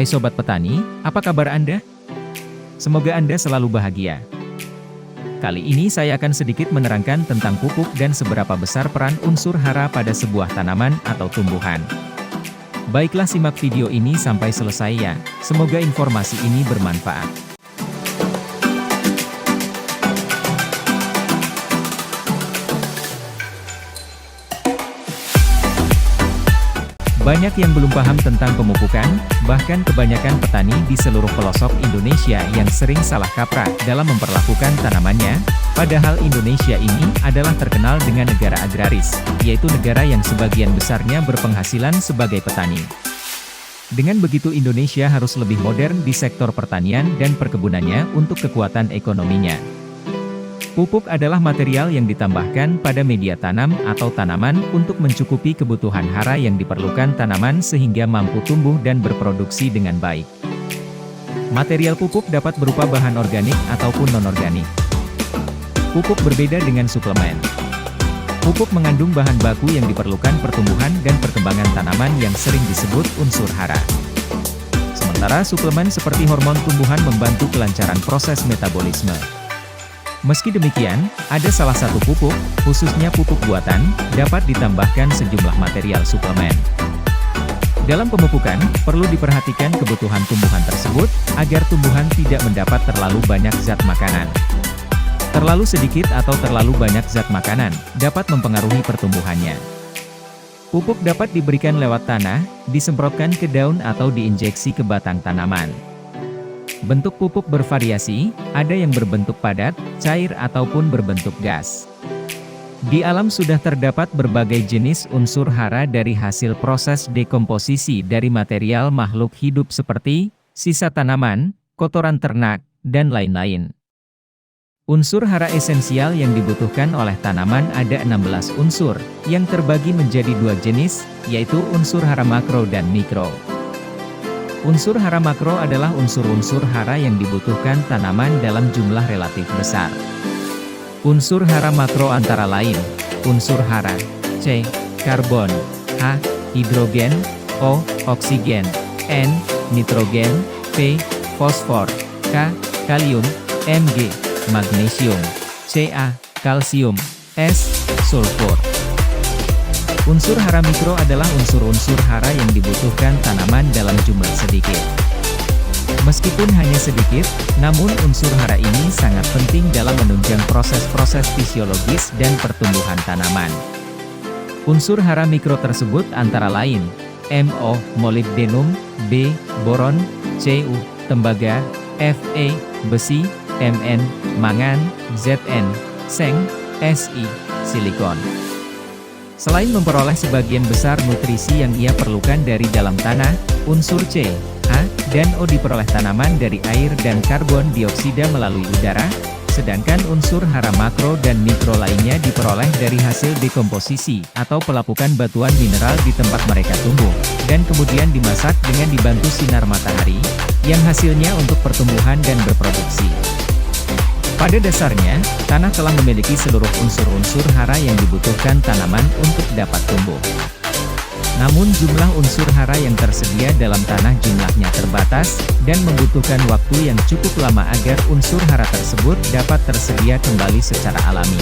Hai Sobat Petani, apa kabar Anda? Semoga Anda selalu bahagia. Kali ini saya akan sedikit menerangkan tentang pupuk dan seberapa besar peran unsur hara pada sebuah tanaman atau tumbuhan. Baiklah, simak video ini sampai selesai ya, semoga informasi ini bermanfaat. Banyak yang belum paham tentang pemupukan, bahkan kebanyakan petani di seluruh pelosok Indonesia yang sering salah kaprah dalam memperlakukan tanamannya, padahal Indonesia ini adalah terkenal dengan negara agraris, yaitu negara yang sebagian besarnya berpenghasilan sebagai petani. Dengan begitu Indonesia harus lebih modern di sektor pertanian dan perkebunannya untuk kekuatan ekonominya. Pupuk adalah material yang ditambahkan pada media tanam atau tanaman untuk mencukupi kebutuhan hara yang diperlukan tanaman sehingga mampu tumbuh dan berproduksi dengan baik. Material pupuk dapat berupa bahan organik ataupun non-organik. Pupuk berbeda dengan suplemen. Pupuk mengandung bahan baku yang diperlukan pertumbuhan dan perkembangan tanaman yang sering disebut unsur hara. Sementara suplemen seperti hormon tumbuhan membantu kelancaran proses metabolisme. Meski demikian, ada salah satu pupuk, khususnya pupuk buatan, dapat ditambahkan sejumlah material suplemen. Dalam pemupukan, perlu diperhatikan kebutuhan tumbuhan tersebut, agar tumbuhan tidak mendapat terlalu banyak zat makanan. Terlalu sedikit atau terlalu banyak zat makanan, dapat mempengaruhi pertumbuhannya. Pupuk dapat diberikan lewat tanah, disemprotkan ke daun atau diinjeksi ke batang tanaman. Bentuk pupuk bervariasi, ada yang berbentuk padat, cair ataupun berbentuk gas. Di alam sudah terdapat berbagai jenis unsur hara dari hasil proses dekomposisi dari material makhluk hidup seperti sisa tanaman, kotoran ternak, dan lain-lain. Unsur hara esensial yang dibutuhkan oleh tanaman ada 16 unsur, yang terbagi menjadi dua jenis, yaitu unsur hara makro dan mikro. Unsur hara makro adalah unsur-unsur hara yang dibutuhkan tanaman dalam jumlah relatif besar. Unsur hara makro antara lain, unsur hara, C, karbon, H, hidrogen, O, oksigen, N, nitrogen, P, fosfor, K, kalium, Mg, magnesium, Ca, kalsium, S, sulfur. Unsur hara mikro adalah unsur-unsur hara yang dibutuhkan tanaman dalam jumlah sedikit. Meskipun hanya sedikit, namun unsur hara ini sangat penting dalam menunjang proses-proses fisiologis dan pertumbuhan tanaman. Unsur hara mikro tersebut antara lain, Mo, molybdenum, B, boron, Cu, tembaga, Fe, besi, Mn, mangan, Zn, seng, Si, silikon. Selain memperoleh sebagian besar nutrisi yang ia perlukan dari dalam tanah, unsur C, H, dan O diperoleh tanaman dari air dan karbon dioksida melalui udara, sedangkan unsur hara makro dan mikro lainnya diperoleh dari hasil dekomposisi atau pelapukan batuan mineral di tempat mereka tumbuh, dan kemudian dimasak dengan dibantu sinar matahari, yang hasilnya untuk pertumbuhan dan berproduksi. Pada dasarnya, tanah telah memiliki seluruh unsur-unsur hara yang dibutuhkan tanaman untuk dapat tumbuh. Namun jumlah unsur hara yang tersedia dalam tanah jumlahnya terbatas, dan membutuhkan waktu yang cukup lama agar unsur hara tersebut dapat tersedia kembali secara alami.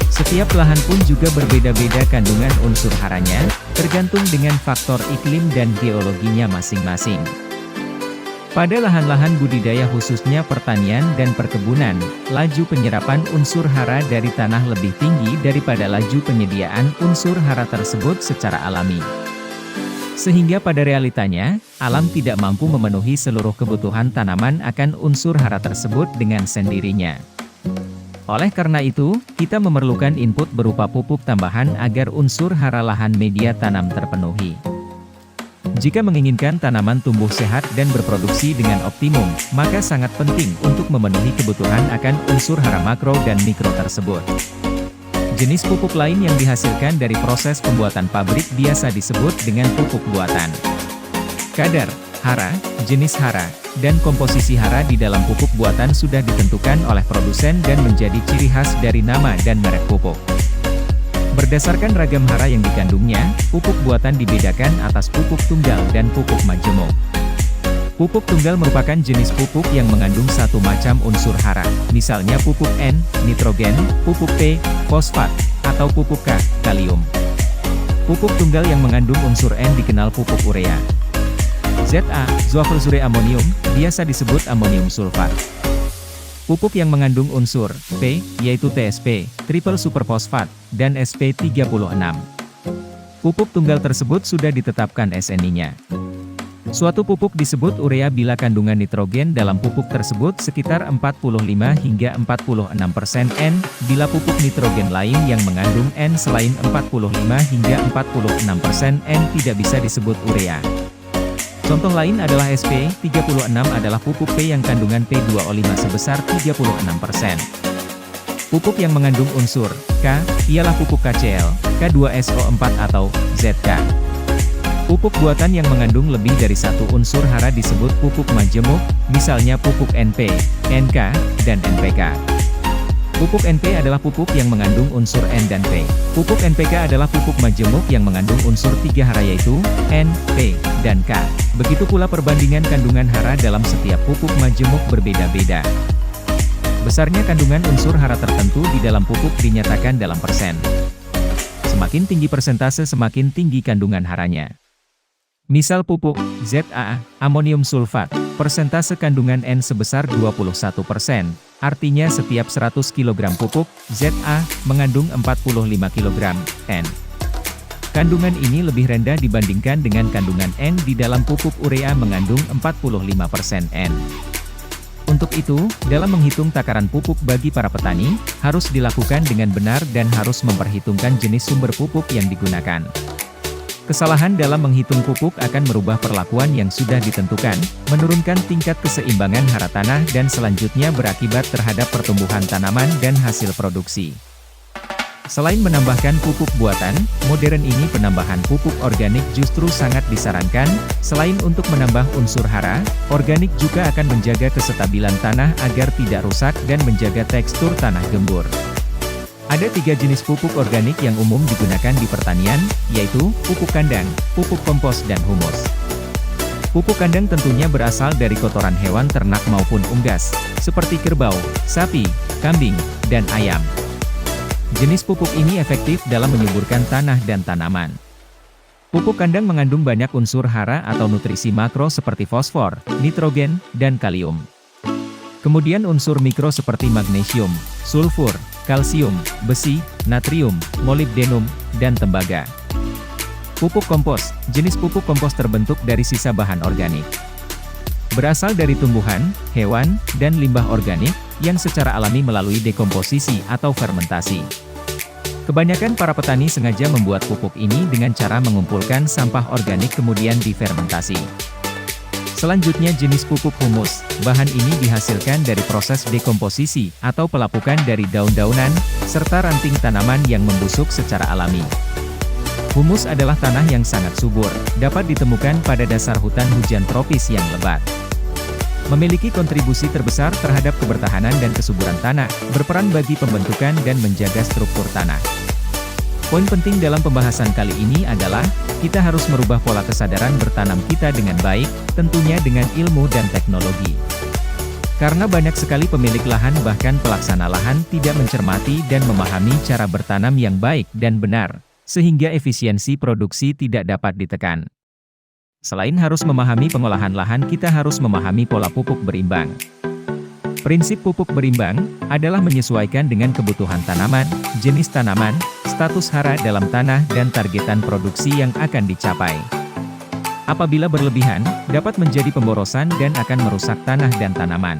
Setiap lahan pun juga berbeda-beda kandungan unsur haranya, tergantung dengan faktor iklim dan geologinya masing-masing. Pada lahan-lahan budidaya khususnya pertanian dan perkebunan, laju penyerapan unsur hara dari tanah lebih tinggi daripada laju penyediaan unsur hara tersebut secara alami. Sehingga pada realitanya, alam tidak mampu memenuhi seluruh kebutuhan tanaman akan unsur hara tersebut dengan sendirinya. Oleh karena itu, kita memerlukan input berupa pupuk tambahan agar unsur hara lahan media tanam terpenuhi. Jika menginginkan tanaman tumbuh sehat dan berproduksi dengan optimum, maka sangat penting untuk memenuhi kebutuhan akan unsur hara makro dan mikro tersebut. Jenis pupuk lain yang dihasilkan dari proses pembuatan pabrik biasa disebut dengan pupuk buatan. Kadar hara, jenis hara, dan komposisi hara di dalam pupuk buatan sudah ditentukan oleh produsen dan menjadi ciri khas dari nama dan merek pupuk. Berdasarkan ragam hara yang dikandungnya, pupuk buatan dibedakan atas pupuk tunggal dan pupuk majemuk. Pupuk tunggal merupakan jenis pupuk yang mengandung satu macam unsur hara, misalnya pupuk N, nitrogen, pupuk P, fosfat, atau pupuk K, kalium. Pupuk tunggal yang mengandung unsur N dikenal pupuk urea. Za, zoavelzureammonium, biasa disebut amonium sulfat. Pupuk yang mengandung unsur P, yaitu TSP, triple superfosfat, dan SP36. Pupuk tunggal tersebut sudah ditetapkan SNI-nya. Suatu pupuk disebut urea bila kandungan nitrogen dalam pupuk tersebut sekitar 45 hingga 46% N, bila pupuk nitrogen lain yang mengandung N selain 45 hingga 46% N tidak bisa disebut urea. Contoh lain adalah SP36 adalah pupuk P yang kandungan P2O5 sebesar 36%. Pupuk yang mengandung unsur K, ialah pupuk KCl, K2SO4 atau ZK. Pupuk buatan yang mengandung lebih dari satu unsur hara disebut pupuk majemuk, misalnya pupuk NP, NK, dan NPK. Pupuk NP adalah pupuk yang mengandung unsur N dan P. Pupuk NPK adalah pupuk majemuk yang mengandung unsur 3 hara yaitu N, P, dan K. Begitu pula perbandingan kandungan hara dalam setiap pupuk majemuk berbeda-beda. Besarnya kandungan unsur hara tertentu di dalam pupuk dinyatakan dalam persen. Semakin tinggi persentase semakin tinggi kandungan haranya. Misal pupuk Za, amonium sulfat, persentase kandungan N sebesar 21%, artinya setiap 100 kg pupuk Za mengandung 45 kg N. Kandungan ini lebih rendah dibandingkan dengan kandungan N di dalam pupuk urea mengandung 45% N. Untuk itu, dalam menghitung takaran pupuk bagi para petani, harus dilakukan dengan benar dan harus memperhitungkan jenis sumber pupuk yang digunakan. Kesalahan dalam menghitung pupuk akan merubah perlakuan yang sudah ditentukan, menurunkan tingkat keseimbangan hara tanah dan selanjutnya berakibat terhadap pertumbuhan tanaman dan hasil produksi. Selain menambahkan pupuk buatan, modern ini penambahan pupuk organik justru sangat disarankan. Selain untuk menambah unsur hara, organik juga akan menjaga kestabilan tanah agar tidak rusak dan menjaga tekstur tanah gembur. Ada 3 jenis pupuk organik yang umum digunakan di pertanian, yaitu pupuk kandang, pupuk kompos dan humus. Pupuk kandang tentunya berasal dari kotoran hewan ternak maupun unggas, seperti kerbau, sapi, kambing, dan ayam. Jenis pupuk ini efektif dalam menyuburkan tanah dan tanaman. Pupuk kandang mengandung banyak unsur hara atau nutrisi makro seperti fosfor, nitrogen, dan kalium. Kemudian unsur mikro seperti magnesium, sulfur, kalsium, besi, natrium, molibdenum, dan tembaga. Pupuk kompos, jenis pupuk kompos terbentuk dari sisa bahan organik. Berasal dari tumbuhan, hewan, dan limbah organik, yang secara alami melalui dekomposisi atau fermentasi. Kebanyakan para petani sengaja membuat pupuk ini dengan cara mengumpulkan sampah organik kemudian difermentasi. Selanjutnya jenis pupuk humus, bahan ini dihasilkan dari proses dekomposisi atau pelapukan dari daun-daunan, serta ranting tanaman yang membusuk secara alami. Humus adalah tanah yang sangat subur, dapat ditemukan pada dasar hutan hujan tropis yang lebat. Memiliki kontribusi terbesar terhadap kebertahanan dan kesuburan tanah, berperan bagi pembentukan dan menjaga struktur tanah. Poin penting dalam pembahasan kali ini adalah, kita harus merubah pola kesadaran bertanam kita dengan baik, tentunya dengan ilmu dan teknologi. Karena banyak sekali pemilik lahan bahkan pelaksana lahan tidak mencermati dan memahami cara bertanam yang baik dan benar, sehingga efisiensi produksi tidak dapat ditekan. Selain harus memahami pengolahan lahan, kita harus memahami pola pupuk berimbang. Prinsip pupuk berimbang adalah menyesuaikan dengan kebutuhan tanaman, jenis tanaman, status hara dalam tanah dan targetan produksi yang akan dicapai. Apabila berlebihan, dapat menjadi pemborosan dan akan merusak tanah dan tanaman.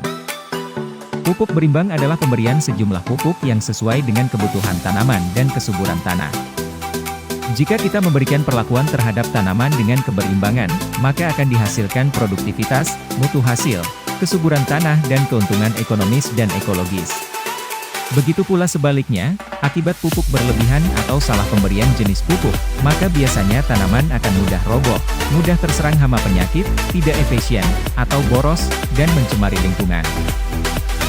Pupuk berimbang adalah pemberian sejumlah pupuk yang sesuai dengan kebutuhan tanaman dan kesuburan tanah. Jika kita memberikan perlakuan terhadap tanaman dengan keberimbangan, maka akan dihasilkan produktivitas, mutu hasil, kesuburan tanah dan keuntungan ekonomis dan ekologis. Begitu pula sebaliknya, akibat pupuk berlebihan atau salah pemberian jenis pupuk, maka biasanya tanaman akan mudah roboh, mudah terserang hama penyakit, tidak efisien, atau boros, dan mencemari lingkungan.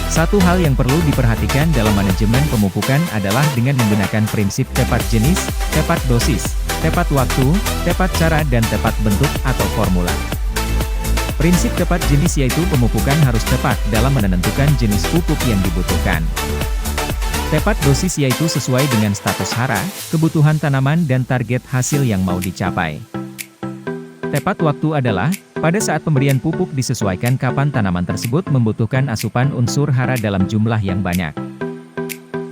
Satu hal yang perlu diperhatikan dalam manajemen pemupukan adalah dengan menggunakan prinsip tepat jenis, tepat dosis, tepat waktu, tepat cara dan tepat bentuk atau formula. Prinsip tepat jenis yaitu pemupukan harus tepat dalam menentukan jenis pupuk yang dibutuhkan. Tepat dosis yaitu sesuai dengan status hara, kebutuhan tanaman dan target hasil yang mau dicapai. Tepat waktu adalah, pada saat pemberian pupuk disesuaikan kapan tanaman tersebut membutuhkan asupan unsur hara dalam jumlah yang banyak.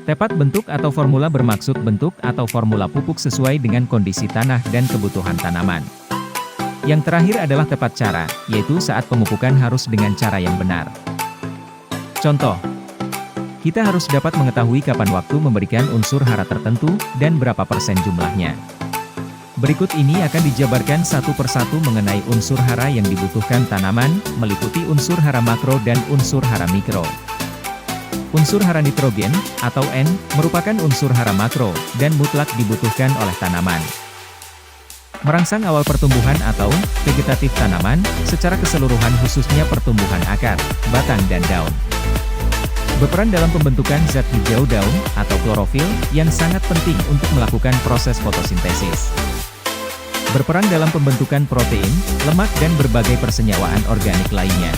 Tepat bentuk atau formula bermaksud bentuk atau formula pupuk sesuai dengan kondisi tanah dan kebutuhan tanaman. Yang terakhir adalah tepat cara, yaitu saat pemupukan harus dengan cara yang benar. Contoh, kita harus dapat mengetahui kapan waktu memberikan unsur hara tertentu, dan berapa persen jumlahnya. Berikut ini akan dijabarkan satu persatu mengenai unsur hara yang dibutuhkan tanaman, meliputi unsur hara makro dan unsur hara mikro. Unsur hara nitrogen, atau N, merupakan unsur hara makro, dan mutlak dibutuhkan oleh tanaman. Merangsang awal pertumbuhan atau vegetatif tanaman, secara keseluruhan khususnya pertumbuhan akar, batang dan daun. Berperan dalam pembentukan zat hijau daun, atau klorofil, yang sangat penting untuk melakukan proses fotosintesis. Berperan dalam pembentukan protein, lemak dan berbagai persenyawaan organik lainnya.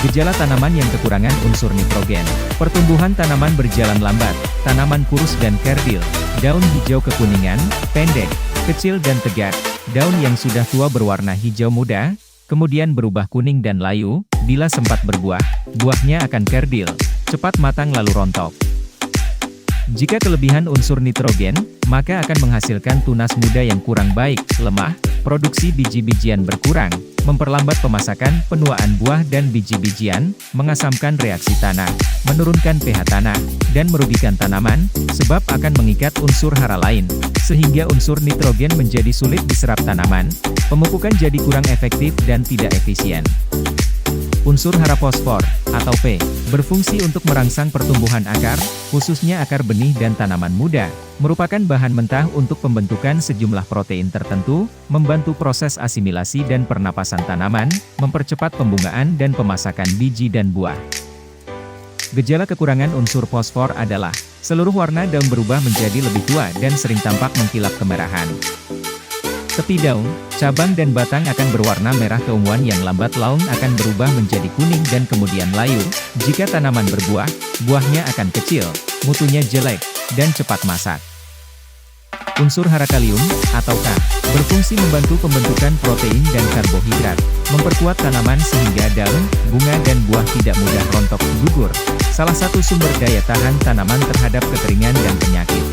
Gejala tanaman yang kekurangan unsur nitrogen. Pertumbuhan tanaman berjalan lambat, tanaman kurus dan kerdil, daun hijau kekuningan, pendek, kecil dan tegak, daun yang sudah tua berwarna hijau muda, kemudian berubah kuning dan layu, bila sempat berbuah, buahnya akan kerdil, cepat matang lalu rontok. Jika kelebihan unsur nitrogen, maka akan menghasilkan tunas muda yang kurang baik, lemah, produksi biji-bijian berkurang, memperlambat pemasakan, penuaan buah dan biji-bijian, mengasamkan reaksi tanah, menurunkan pH tanah, dan merugikan tanaman, sebab akan mengikat unsur hara lain, sehingga unsur nitrogen menjadi sulit diserap tanaman, pemupukan jadi kurang efektif dan tidak efisien. Unsur hara fosfor, atau P, berfungsi untuk merangsang pertumbuhan akar, khususnya akar benih dan tanaman muda, merupakan bahan mentah untuk pembentukan sejumlah protein tertentu, membantu proses asimilasi dan pernapasan tanaman, mempercepat pembungaan dan pemasakan biji dan buah. Gejala kekurangan unsur fosfor adalah, seluruh warna daun berubah menjadi lebih tua dan sering tampak mengkilap kemerahan. Tepi daun, cabang dan batang akan berwarna merah keunguan yang lambat laun akan berubah menjadi kuning dan kemudian layu. Jika tanaman berbuah, buahnya akan kecil, mutunya jelek, dan cepat masak. Unsur hara kalium, atau K, berfungsi membantu pembentukan protein dan karbohidrat, memperkuat tanaman sehingga daun, bunga dan buah tidak mudah rontok gugur. Salah satu sumber daya tahan tanaman terhadap kekeringan dan penyakit.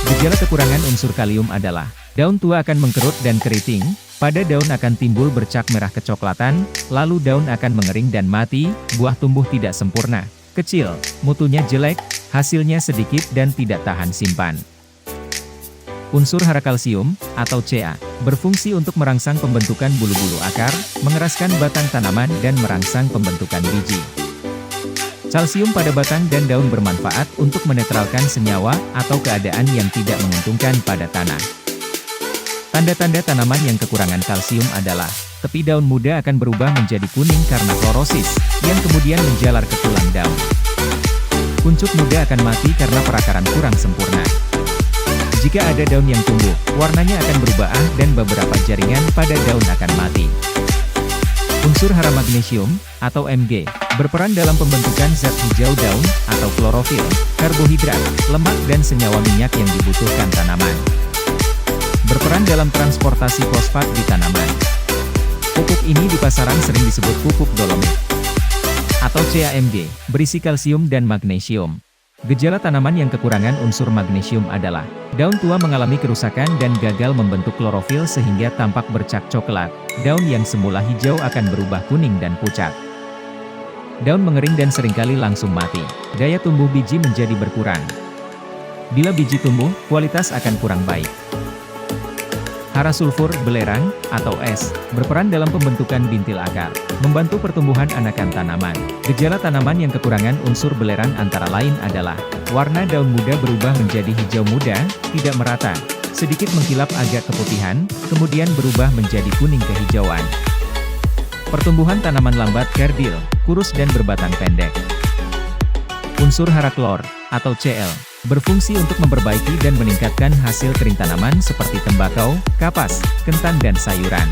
Gejala kekurangan unsur kalium adalah, daun tua akan mengkerut dan keriting, pada daun akan timbul bercak merah kecoklatan, lalu daun akan mengering dan mati, buah tumbuh tidak sempurna, kecil, mutunya jelek, hasilnya sedikit dan tidak tahan simpan. Unsur hara kalsium, atau Ca, berfungsi untuk merangsang pembentukan bulu-bulu akar, mengeraskan batang tanaman dan merangsang pembentukan biji. Kalsium pada batang dan daun bermanfaat untuk menetralkan senyawa atau keadaan yang tidak menguntungkan pada tanah. Tanda-tanda tanaman yang kekurangan kalsium adalah, tepi daun muda akan berubah menjadi kuning karena klorosis, yang kemudian menjalar ke tulang daun. Kuncup muda akan mati karena perakaran kurang sempurna. Jika ada daun yang tumbuh, warnanya akan berubah dan beberapa jaringan pada daun akan mati. Unsur hara magnesium, atau Mg, berperan dalam pembentukan zat hijau daun, atau klorofil, karbohidrat, lemak dan senyawa minyak yang dibutuhkan tanaman. Berperan dalam transportasi fosfat di tanaman. Pupuk ini di pasaran sering disebut pupuk dolomit, atau CAMG, berisi kalsium dan magnesium. Gejala tanaman yang kekurangan unsur magnesium adalah, daun tua mengalami kerusakan dan gagal membentuk klorofil sehingga tampak bercak coklat, daun yang semula hijau akan berubah kuning dan pucat. Daun mengering dan seringkali langsung mati, daya tumbuh biji menjadi berkurang. Bila biji tumbuh, kualitas akan kurang baik. Hara sulfur, belerang, atau S, berperan dalam pembentukan bintil akar, membantu pertumbuhan anakan tanaman. Gejala tanaman yang kekurangan unsur belerang antara lain adalah, warna daun muda berubah menjadi hijau muda, tidak merata, sedikit mengkilap agak keputihan, kemudian berubah menjadi kuning kehijauan. Pertumbuhan tanaman lambat kerdil, kurus dan berbatang pendek. Unsur hara klor, atau Cl, berfungsi untuk memperbaiki dan meningkatkan hasil kering tanaman seperti tembakau, kapas, kentan dan sayuran.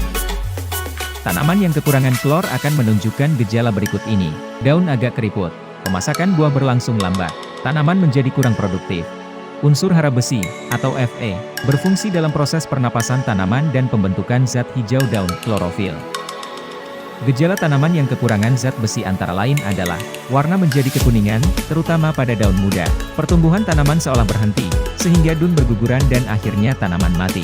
Tanaman yang kekurangan klor akan menunjukkan gejala berikut ini. Daun agak keriput. Pemasakan buah berlangsung lambat. Tanaman menjadi kurang produktif. Unsur hara besi, atau Fe, berfungsi dalam proses pernapasan tanaman dan pembentukan zat hijau daun, klorofil. Gejala tanaman yang kekurangan zat besi antara lain adalah warna menjadi kekuningan, terutama pada daun muda. Pertumbuhan tanaman seolah berhenti, sehingga daun berguguran dan akhirnya tanaman mati.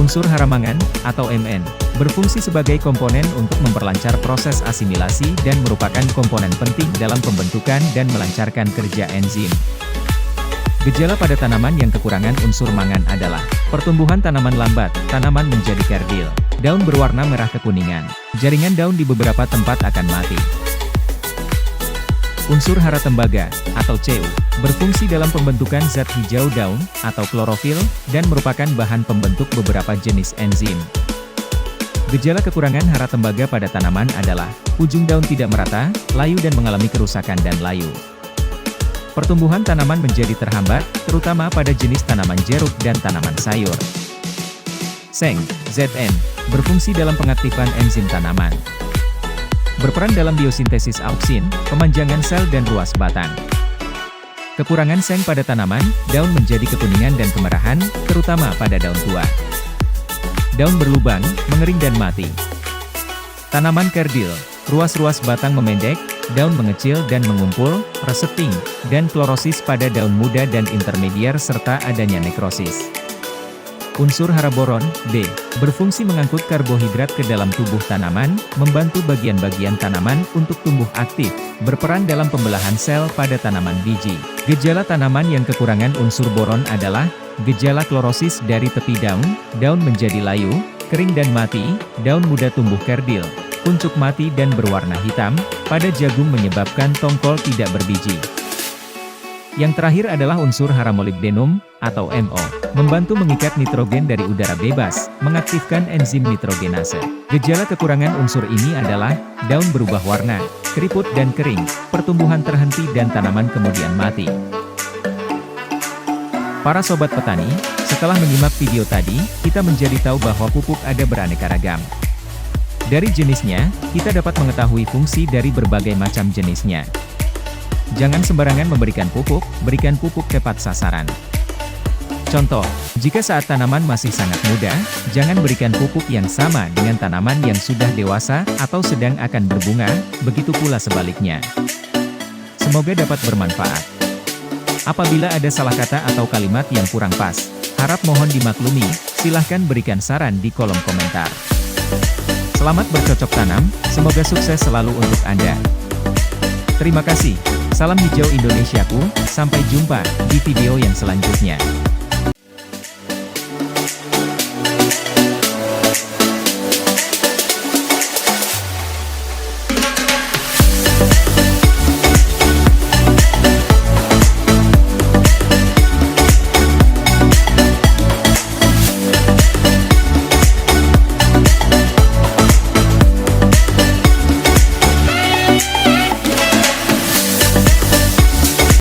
Unsur hara mangan, atau Mn, berfungsi sebagai komponen untuk memperlancar proses asimilasi dan merupakan komponen penting dalam pembentukan dan melancarkan kerja enzim. Gejala pada tanaman yang kekurangan unsur mangan adalah pertumbuhan tanaman lambat, tanaman menjadi kerdil, daun berwarna merah kekuningan, jaringan daun di beberapa tempat akan mati. Unsur hara tembaga, atau Cu, berfungsi dalam pembentukan zat hijau daun, atau klorofil, dan merupakan bahan pembentuk beberapa jenis enzim. Gejala kekurangan hara tembaga pada tanaman adalah ujung daun tidak merata, layu dan mengalami kerusakan dan layu. Pertumbuhan tanaman menjadi terhambat, terutama pada jenis tanaman jeruk dan tanaman sayur. Seng, Zn, berfungsi dalam pengaktifan enzim tanaman. Berperan dalam biosintesis auksin, pemanjangan sel dan ruas batang. Kekurangan seng pada tanaman, daun menjadi kekuningan dan kemerahan, terutama pada daun tua. Daun berlubang, mengering dan mati. Tanaman kerdil, ruas-ruas batang memendek, daun mengecil dan mengumpul, reseting, dan klorosis pada daun muda dan intermediar serta adanya nekrosis. Unsur hara boron, B, berfungsi mengangkut karbohidrat ke dalam tubuh tanaman, membantu bagian-bagian tanaman untuk tumbuh aktif, berperan dalam pembelahan sel pada tanaman biji. Gejala tanaman yang kekurangan unsur boron adalah gejala klorosis dari tepi daun, daun menjadi layu, kering dan mati, daun muda tumbuh kerdil, kuncup mati dan berwarna hitam, pada jagung menyebabkan tongkol tidak berbiji. Yang terakhir adalah unsur hara molibdenum, atau Mo, membantu mengikat nitrogen dari udara bebas, mengaktifkan enzim nitrogenase. Gejala kekurangan unsur ini adalah daun berubah warna, keriput dan kering, pertumbuhan terhenti dan tanaman kemudian mati. Para sobat petani, setelah menyimak video tadi, kita menjadi tahu bahwa pupuk ada beraneka ragam. Dari jenisnya, kita dapat mengetahui fungsi dari berbagai macam jenisnya. Jangan sembarangan memberikan pupuk, berikan pupuk tepat sasaran. Contoh, jika saat tanaman masih sangat muda, jangan berikan pupuk yang sama dengan tanaman yang sudah dewasa atau sedang akan berbunga, begitu pula sebaliknya. Semoga dapat bermanfaat. Apabila ada salah kata atau kalimat yang kurang pas, harap mohon dimaklumi, silahkan berikan saran di kolom komentar. Selamat bercocok tanam, semoga sukses selalu untuk Anda. Terima kasih. Salam hijau Indonesiaku, sampai jumpa di video yang selanjutnya.